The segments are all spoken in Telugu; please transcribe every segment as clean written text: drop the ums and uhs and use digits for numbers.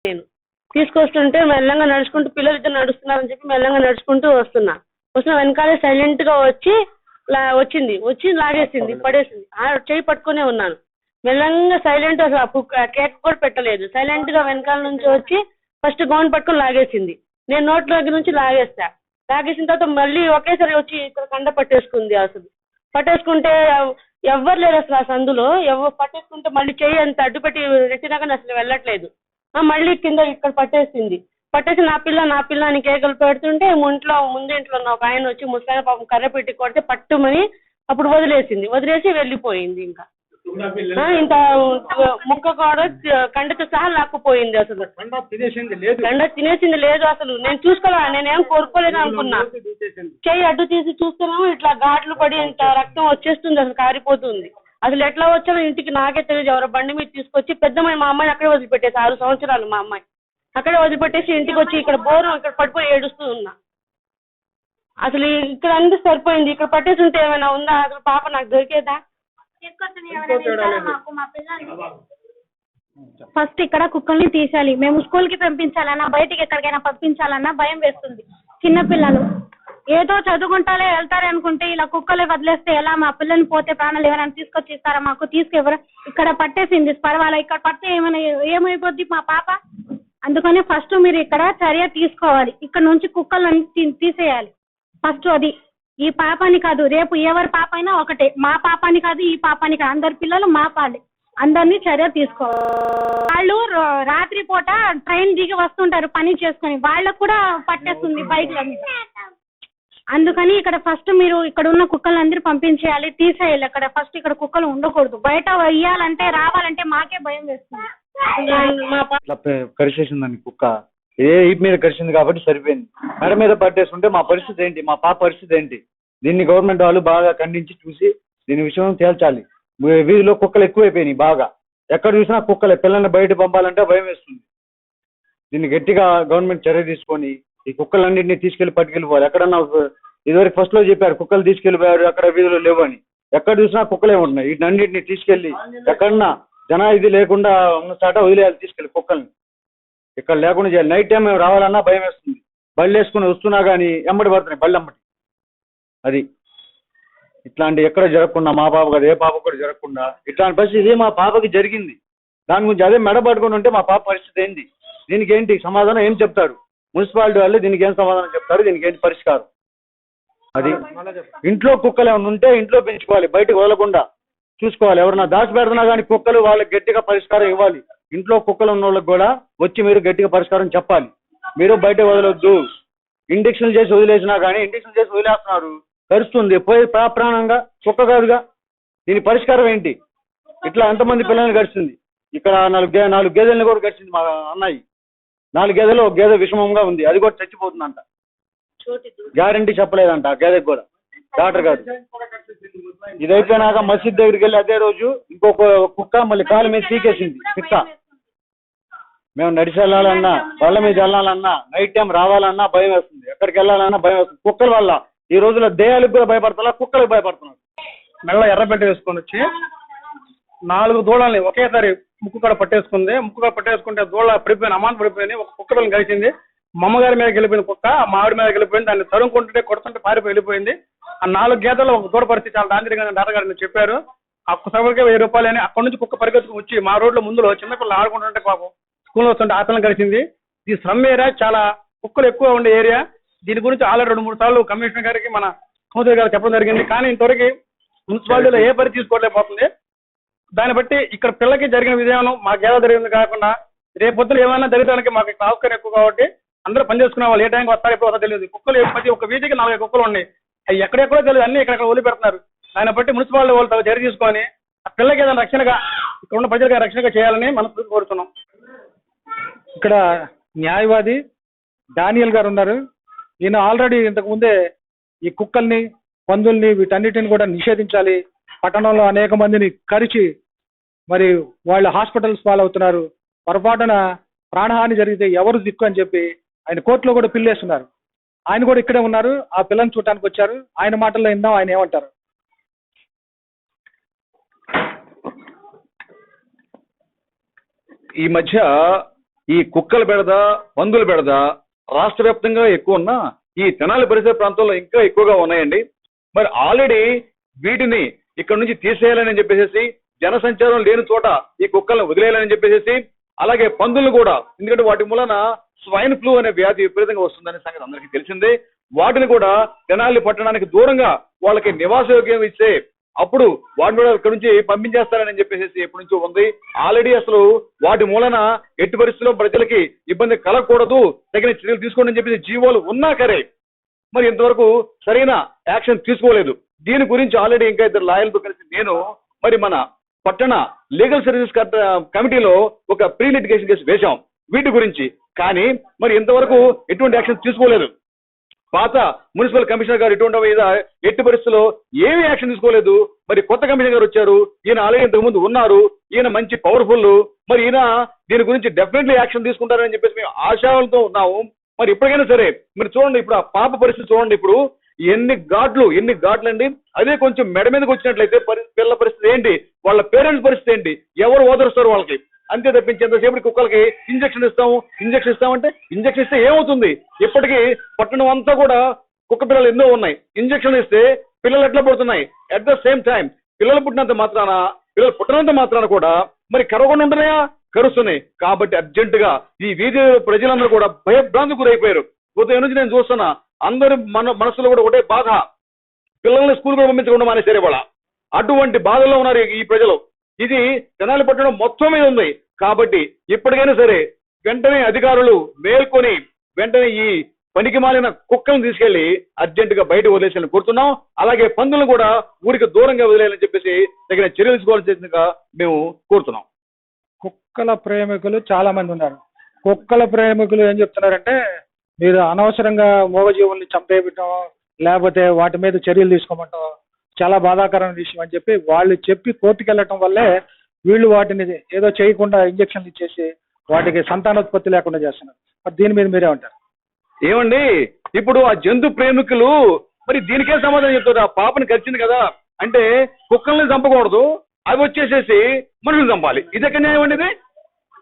నేను తీసుకొస్తుంటే మెల్లంగా నడుచుకుంటూ పిల్లలు ఇద్దరు నడుస్తున్నారని చెప్పి మెల్లంగా నడుచుకుంటూ వస్తున్నా వెనకాలే సైలెంట్ గా వచ్చి లాగేసింది, పడేసింది. చేయి పట్టుకునే ఉన్నాను. మెల్లంగా సైలెంట్, అసలు కేక్ కూడా పెట్టలేదు. సైలెంట్ గా వెనకాల నుంచి వచ్చి ఫస్ట్ గౌన్ పట్టుకుని లాగేసింది. నేను నోట్లోకి నుంచి లాగేసిన తర్వాత మళ్ళీ ఒకేసారి వచ్చి ఇక్కడ కండ పట్టేసుకుంది. అసలు పట్టేసుకుంటే ఎవ్వరు లేరు అసలు ఆ సందులో. పట్టేసుకుంటే మళ్ళీ చెయ్యి అంత అడ్డుపెట్టి నెట్టినాక అసలు వెళ్ళట్లేదు. మళ్ళీ కింద ఇక్కడ పట్టేసి నా పిల్ల అని కేకలు పెడుతుంటే ముందు ఇంట్లో ఉన్న ఒక ఆయన వచ్చి ముసలాయన పాపం కర్ర పెట్టి కొడితే పట్టుమని అప్పుడు వదిలేసి వెళ్ళిపోయింది. ఇంకా ఇంత ముక్క కూడా కండతో సహా లాక్కుపోయింది. అసలు కండ తినేసింది లేదు. అసలు నేను చూసుకోలే, నేనేం కోరుకోలేదు అనుకున్నా. చెయ్యి అడ్డు తీసి చూస్తేనేమో ఇట్లా ఘాట్లు పడి ఇంత రక్తం వచ్చేస్తుంది, అసలు కారిపోతుంది. అసలు ఎట్లా వచ్చానో ఇంటికి నాకే తెలియదు. ఎవరో బండి మీద తీసుకొచ్చి పెద్దమ్మాయి, మా అమ్మాయిని అక్కడే వదిలిపెట్టేసి 6 సంవత్సరాలు మా అమ్మాయి అక్కడే వదిలిపెట్టేసి ఇంటికి వచ్చి ఇక్కడ ఇక్కడ పడిపోయి ఏడుస్తూ ఉన్నా. అసలు ఇక్కడ అంతా సరిపోయింది. ఇక్కడ పట్టేసి ఉంటే ఏమైనా ఉందా? అసలు పాప నాకు దొరికేదా? ఫస్ట్ ఇక్కడ కుక్కల్ని తీసేయాలి. మేము స్కూల్ కి పంపించాలన్నా బయటికి ఎక్కడికైనా పంపించాలన్నా భయం వేస్తుంది. చిన్నపిల్లలు ఏదో చదువుకుంటాలే వెళ్తారే అనుకుంటే ఇలా కుక్కలే వదిలేస్తే ఎలా? మా పిల్లల్ని పోతే ప్రాణాలు ఎవరైనా తీసుకొచ్చి ఇస్తారా? మాకు తీసుకెవరు ఇక్కడ పట్టేసింది పర్వాలేదు, ఇక్కడ పడితే ఏమైపోద్ది మా పాప? అందుకని ఫస్ట్ మీరు ఇక్కడ చర్య తీసుకోవాలి. ఇక్కడ నుంచి కుక్కలను తీసేయాలి ఫస్ట్. అది ఈ పాపని కాదు, రేపు ఎవరి పాప అయినా ఒకటే. మా పాపని కాదు, ఈ పాపని కాదు, అందరి పిల్లలు మా పాలే. అందరినీ చర్య తీసుకోవాలి. వాళ్ళు రాత్రి పూట ట్రైన్ దిగి వస్తుంటారు పని చేసుకుని, వాళ్ళకు కూడా పట్టేస్తుంది బైక్ల మీద. అందుకని ఇక్కడ ఫస్ట్ మీరు ఇక్కడ ఉన్న కుక్కలందరూ పంపించేయాలి, తీసేయాలి. అక్కడ ఫస్ట్ ఇక్కడ కుక్కలు ఉండకూడదు. బయట వెయ్యాలంటే రావాలంటే మాకే భయం వేస్తుంది. కరిచేసిందండి కుక్క, ఏ ఈప్ మీద కరిచింది కాబట్టి సరిపోయింది. మెడ మీద పట్టేస్తుంటే మా పరిస్థితి ఏంటి, మా పాప పరిస్థితి ఏంటి? దీన్ని గవర్నమెంట్ వాళ్ళు బాగా ఖండించి చూసి దీని విషయం తేల్చాలి. వీధిలో కుక్కలు ఎక్కువైపోయినాయి బాగా, ఎక్కడ చూసినా కుక్కలే. పిల్లల్ని బయట పంపాలంటే భయం వేస్తుంది. దీన్ని గట్టిగా గవర్నమెంట్ చర్య తీసుకొని ఈ కుక్కలన్నింటినీ తీసుకెళ్లి పట్టుకెళ్ళిపోవాలి. ఎక్కడన్నా ఇదివరకు ఫస్ట్ లో చెప్పారు కుక్కలు తీసుకెళ్లిపోయారు, అక్కడ వీధిలో లేవని. ఎక్కడ చూసినా కుక్కలే ఉంటున్నాయి. వీటన్నింటినీ తీసుకెళ్లి ఎక్కడన్నా ఇది లేకుండా ఉన్న చాట వదిలేయాలి, తీసుకెళ్లి కుక్కల్ని ఇక్కడ లేకుండా చేయాలి. నైట్ టైం మేము రావాలన్నా భయం వేస్తుంది. బళ్ళు వేసుకుని వస్తున్నా కానీ ఎంబడి పడుతున్నాయి బళ్ళు ఎంబడి. అది ఇట్లాంటి ఎక్కడ జరగకుండా మా పాప కదా, ఏ పాప కూడా జరగకుండా ఇట్లాంటి పరిస్థితి మా పాపకి జరిగింది. దాని గురించి అదే మెడ పట్టుకుని ఉంటే మా పాప పరిస్థితి ఏంటి? దీనికి ఏంటి సమాధానం ఏం చెప్తారు? మున్సిపాలిటీ వాళ్ళు దీనికి ఏం సమాధానం చెప్తారు? దీనికి ఏంటి పరిష్కారం? అది ఇంట్లో కుక్కలు ఏమైనా ఉంటే ఇంట్లో పెంచుకోవాలి, బయటకు వదలకుండా చూసుకోవాలి. ఎవరన్నా దాచి పెడుతున్నా కానీ కుక్కలు వాళ్ళకి గట్టిగా పరిష్కారం ఇవ్వాలి. ఇంట్లో కుక్కలు ఉన్న వాళ్ళకి కూడా వచ్చి మీరు గట్టిగా పరిష్కారం చెప్పాలి. మీరు బయట వదలొద్దు. ఇంజక్షన్లు చేసి వదిలేసినా కానీ ఇంజక్షన్ చేసి వదిలేస్తున్నారు, కరుస్తుంది, పోయి ప్రాణంగా కుక్క కాదుగా. దీని పరిష్కారం ఏంటి? ఇట్లా ఎంతమంది పిల్లల్ని గడిచింది. ఇక్కడ 4 గేదెలను కూడా గడిచింది మా అన్నయ్య. 4 గేదెలు ఒక గేదె విషమంగా ఉంది, అది కూడా చచ్చిపోతుందంట. గ్యారంటీ చెప్పలేదంట ఆ గేదెకి కూడా, డాక్టర్ గారు. ఇది అయిపోయినాక మసీద్ దగ్గరికి వెళ్ళి అదే రోజు ఇంకొక కుక్క మళ్ళీ కాలు మీద సీకేసింది పిక్క. మేము నడిచి వెళ్ళాలన్నా, వాళ్ళ మీద వెళ్ళాలన్నా, నైట్ టైం రావాలన్నా భయం వేస్తుంది, ఎక్కడికి వెళ్ళాలన్నా భయం వేస్తుంది. కుక్కల వల్ల ఈ రోజుల్లో దేహాలకు కూడా భయపడుతున్నా, కుక్కలకు భయపడుతున్నారు. మెల్ల ఎర్రబెట్ట వేసుకొని వచ్చి 4 దూడల్ని ఒకేసారి ముక్కు కూడా పట్టేసుకుంది. ముక్కు కూడా పట్టేసుకుంటే దూడ పడిపోయిన అమాంత పడిపోయింది. ఒక కుక్క పిల్లని కలిసింది. మా అమ్మగారి మీద వెళ్ళిపోయిన కుక్క మా ఆవిడ మీద వెళ్ళిపోయింది. దాన్ని తరుముకుంటుంటే కొడుతుంటే పారిపోయి వెళ్ళిపోయింది. ఆ 4 గేదెలు ఒక దూడ పరిస్థితి చాలా దాంతిగా డాక్టర్ గారు చెప్పారు. ఆ సభకి 1000 రూపాయలు అని అక్కడి నుంచి కుక్క పరిగెత్తుకు వచ్చి మా రోడ్ల ముందులో చిన్నపిల్లలు ఆడుకుంటుంటే పాపం స్కూల్లో వస్తుంటే ఆ పిల్లలు కలిసింది. ఈ స్లమ్ ఏరియా చాలా కుక్కలు ఎక్కువ ఉండే ఏరియా. దీని గురించి ఆల్రెడీ 2-3 సార్లు కమిషనర్ గారికి మన కౌన్సిలర్ గారు చెప్పడం జరిగింది. కానీ ఇంతవరకు మున్సిపాలిటీలో ఏ పని తీసుకోలేకపోతుంది. దాన్ని బట్టి ఇక్కడ పిల్లకి జరిగిన విధానం మా గేద జరిగింది కాకుండా రేపొద్దున ఏమైనా జరగడానికి మాకు ఇక్కడ ఆస్కారం ఎక్కువ కాబట్టి అందరూ పని చేసుకునే వాళ్ళు ఏ టైంకి వస్తారో ఎప్పుడు వస్తారో తెలియదు. కుక్కలు ప్రతి ఒక్క వీధికి 4 కుక్కలు ఉన్నాయి. అవి ఎక్కడెక్కడో తెలియదు, అన్ని ఇక్కడ వదిలి పెడుతున్నారు. దాన్ని బట్టి మున్సిపాలిటీ వాళ్ళు చర్య తీసుకొని ఆ పిల్లకి ఏదైనా రక్షణగా ఇక్కడ ఉన్న ప్రజలకు రక్షణగా చేయాలని మనం కోరుతున్నాం. ఇక్కడ న్యాయవాది డానియల్ గారు ఉన్నారు. ఈయన ఆల్రెడీ ఇంతకు ముందే ఈ కుక్కల్ని, పందుల్ని, వీటన్నిటిని కూడా నిషేధించాలి, పట్టణంలో అనేక మందిని కరిచి మరి వాళ్ళు హాస్పిటల్స్ పాలవుతున్నారు, పొరపాటున ప్రాణహాని జరిగితే ఎవరు దిక్కు అని చెప్పి ఆయన కోర్టులో కూడా పిల్లేస్తున్నారు. ఆయన కూడా ఇక్కడే ఉన్నారు, ఆ పిల్లని చూడటానికి వచ్చారు. ఆయన మాటల్లో విందాం ఆయన ఏమంటారు. ఈ మధ్య ఈ కుక్కల బెడద, పందుల బెడద రాష్ట్ర వ్యాప్తంగా ఎక్కువ ఉన్నా ఈ తెనాలి పరిసర ప్రాంతంలో ఇంకా ఎక్కువగా ఉన్నాయండి. మరి ఆల్రెడీ వీటిని ఇక్కడ నుంచి తీసేయాలని చెప్పేసి, జనసంచారం లేని చోట ఈ కుక్కలను వదిలేయాలని చెప్పేసి, అలాగే పందులు కూడా, ఎందుకంటే వాటి మూలన స్వైన్ ఫ్లూ అనే వ్యాధి విపరీతంగా వస్తుందనే సంగతి అందరికీ తెలిసిందే. వాటిని కూడా తెనాలి పట్టణానికి దూరంగా వాళ్ళకి నివాసయోగ్యం ఇస్తే అప్పుడు వాటిని కూడా ఇక్కడ నుంచి పంపించేస్తారని చెప్పేసి ఎప్పటి నుంచో ఉంది. ఆల్రెడీ అసలు వాటి మూలన ఎట్టి పరిస్థితుల్లో ప్రజలకి ఇబ్బంది కలగకూడదు, తగిన చర్యలు తీసుకోండి అని చెప్పేసి జీవోలు ఉన్నా సరే మరి ఇంతవరకు సరైన యాక్షన్ తీసుకోలేదు. దీని గురించి ఆల్రెడీ ఇంకా 2 లాయర్లతో కలిసి నేను మరి మన పట్టణ లీగల్ సర్వీస్ కమిటీలో ఒక ప్రీ లిటిగేషన్ కేసు వేశాం వీటి గురించి. కానీ మరి ఇంతవరకు ఎటువంటి యాక్షన్ తీసుకోలేదు. పాత మున్సిపల్ కమిషనర్ గారు ఇటువంటి మీద ఎట్టి పరిస్థితుల్లో ఏమీ యాక్షన్ తీసుకోలేదు. మరి కొత్త కమిషనర్ గారు వచ్చారు, ఈయన ఆల్రెడీ ఇంతకు ముందు ఉన్నారు, ఈయన మంచి పవర్ఫుల్, మరి ఈయన దీని గురించి డెఫినెట్లీ యాక్షన్ తీసుకుంటారని చెప్పేసి మేము ఆశాలతో ఉన్నాము. మరి ఇప్పటికైనా సరే మరి చూడండి, ఇప్పుడు ఆ పాప పరిస్థితి చూడండి, ఇప్పుడు ఎన్ని ఘాట్లు అండి. అదే కొంచెం మెడ మీదకి వచ్చినట్లయితే పిల్లల పరిస్థితి ఏంటి, వాళ్ళ పేరెంట్స్ పరిస్థితి ఏంటి, ఎవరు ఓదరుస్తారు వాళ్ళకి? అంతే తప్పించి ఎంతసేపటి కుక్కలకి ఇంజక్షన్ ఇస్తామంటే ఇంజక్షన్ ఇస్తే ఏమవుతుంది? ఇప్పటికీ పట్టణం అంతా కూడా కుక్క పిల్లలు ఎన్నో ఉన్నాయి. ఇంజక్షన్ ఇస్తే పిల్లలు ఎట్లా పుడుతున్నాయి? అట్ ద సేమ్ టైం పిల్లలు పుట్టినంత మాత్రాన, పిల్లలు పుట్టినంత మాత్రాన కూడా మరి కరవకుండా ఉంటున్నాయా? కరుస్తున్నాయి. కాబట్టి అర్జెంటుగా ఈ వీధి ప్రజలందరూ కూడా భయభ్రాంతికి గురైపోయారు. ఉదయం నుంచి నేను చూస్తున్నా, అందరూ మనసులో కూడా ఒకటే బాధ, పిల్లల్ని స్కూల్ కూడా పంపించకుండా మానేశారు ఇవాళ. అటువంటి బాధల్లో ఉన్నారు ఈ ప్రజలు. ఇది తెనాలి పట్టణం మొత్తం మీద ఉంది. కాబట్టి ఇప్పటికైనా సరే వెంటనే అధికారులు మేల్కొని వెంటనే ఈ పనికి మాలిన కుక్కలను తీసుకెళ్లి అర్జెంటుగా బయట వదిలేసాలని కోరుతున్నాం. అలాగే పందులను కూడా ఊరికి దూరంగా వదిలేయాలని చెప్పేసి తగిన చర్యలు తీసుకోవాల్సిందిగా మేము కోరుతున్నాం. కుక్కల ప్రేమికులు చాలా మంది ఉన్నారు. కుక్కల ప్రేమికులు ఏం చెప్తున్నారంటే, మీరు అనవసరంగా మూగజీవుల్ని చంపేయటం, లేకపోతే వాటి మీద చర్యలు తీసుకోమంటాం చాలా బాధాకరమైన విషయం అని చెప్పి వాళ్ళు చెప్పి కోర్టుకు వెళ్ళటం వల్లే వీళ్ళు వాటిని ఏదో చేయకుండా ఇంజక్షన్లు ఇచ్చేసి వాటికి సంతానోత్పత్తి లేకుండా చేస్తున్నారు. మరి దీని మీద మీరే ఉంటారు? ఏమండి, ఇప్పుడు ఆ జంతు ప్రేమికులు మరి దీనికే సమాధానం చెప్తారు. ఆ పాపని కరిచింది కదా అంటే కుక్కల్ని చంపకూడదు, అవి వచ్చేసేసి మనుషులు చంపాలి. ఇదొక న్యాయం అండి.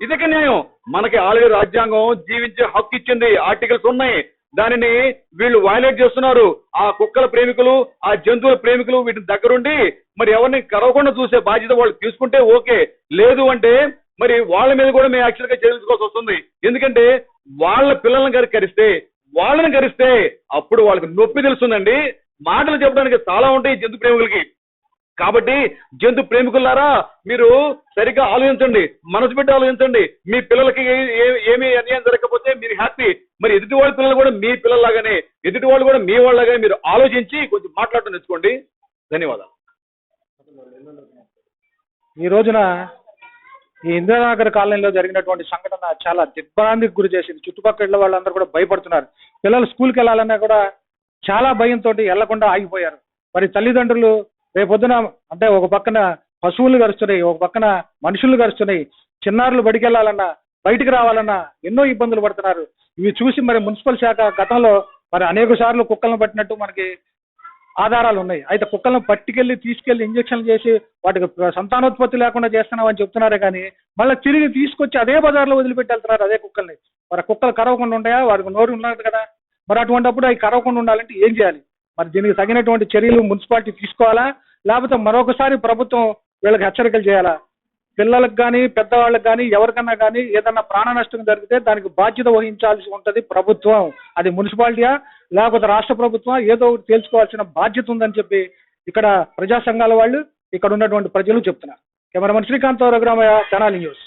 ఇదొక న్యాయం. మనకి ఆల్రెడీ రాజ్యాంగం జీవించే హక్కు ఇచ్చింది, ఆర్టికల్స్ ఉన్నాయి. దానిని వీళ్ళు వైలేట్ చేస్తున్నారు. ఆ కుక్కల ప్రేమికులు, ఆ జంతువుల ప్రేమికులు వీటిని దగ్గరుండి మరి ఎవరిని కరవకుండా చూసే బాధ్యత వాళ్ళు తీసుకుంటే ఓకే. లేదు అంటే మరి వాళ్ళ మీద కూడా మేము యాక్చువల్ గా చర్యలు తీసుకోవాల్సి వస్తుంది. ఎందుకంటే వాళ్ళ పిల్లల్ని కరిస్తే అప్పుడు వాళ్ళకి నొప్పి తెలుస్తుందండి. మాటలు చెప్పడానికి చాలా ఉంటాయి జంతు ప్రేమికులకి. కాబట్టి జంతు ప్రేమికులారా, మీరు సరిగ్గా ఆలోచించండి, మనసు పెట్టి ఆలోచించండి. మీ పిల్లలకి ఏమీ అన్యాయం జరగకపోతే మీరు హ్యాపీ. మరి ఎదుటి వాళ్ళ పిల్లలు కూడా మీ పిల్లల్లాగానే, ఎదుటి వాళ్ళు కూడా మీ వాళ్ళలాగానే మీరు ఆలోచించి కొంచెం మాట్లాడటం నేర్చుకోండి. ధన్యవాదాలు. ఈ రోజున ఈ ఇందిరానగర్ కాలనీలో జరిగినటువంటి సంఘటన చాలా దిగ్భ్రాంతికి గురి చేసింది. చుట్టుపక్కల వాళ్ళందరూ కూడా భయపడుతున్నారు. పిల్లలు స్కూల్కి వెళ్ళాలన్నా కూడా చాలా భయంతో వెళ్లకుండా ఆగిపోయారు. మరి తల్లిదండ్రులు రేపొద్దున అంటే ఒక పక్కన పశువులు కరుస్తున్నాయి, ఒక పక్కన మనుషులు కరుస్తున్నాయి. చిన్నారులు బడికి వెళ్ళాలన్నా, బయటికి రావాలన్నా ఎన్నో ఇబ్బందులు పడుతున్నారు. ఇవి చూసి మరి మున్సిపల్ శాఖ గతంలో మరి అనేక సార్లు కుక్కలను పట్టినట్టు మనకి ఆధారాలు ఉన్నాయి. అయితే కుక్కలను తీసుకెళ్లి ఇంజక్షన్లు చేసి వాటికి సంతానోత్పత్తి లేకుండా చేస్తున్నామని చెప్తున్నారే కానీ మళ్ళీ తిరిగి తీసుకొచ్చి అదే బజార్లో వదిలిపెట్టి వెళ్తున్నారు అదే కుక్కల్ని. మరి కుక్కలు కరవకుండా ఉంటాయా? వారికి నోరు ఉన్నది కదా. మరి అటువంటిప్పుడు అవి కరవకుండా ఉండాలంటే ఏం చేయాలి? మరి దీనికి తగినటువంటి చర్యలు మున్సిపాలిటీ తీసుకోవాలా, లేకపోతే మరొకసారి ప్రభుత్వం వీళ్ళకి హెచ్చరికలు చేయాలా? పిల్లలకు కానీ పెద్దవాళ్ళకి కానీ ఎవరికన్నా కానీ ఏదన్నా ప్రాణ నష్టం జరిగితే దానికి బాధ్యత వహించాల్సి ఉంటుంది ప్రభుత్వం. అది మున్సిపాలిటీయా లేకపోతే రాష్ట్ర ప్రభుత్వం, ఏదో ఒకటి తెలుసుకోవాల్సిన బాధ్యత ఉందని చెప్పి ఇక్కడ ప్రజా సంఘాల వాళ్ళు, ఇక్కడ ఉన్నటువంటి ప్రజలు చెప్తున్నారు. Cameraman Srikanth Raghuramaiah, Tenali news.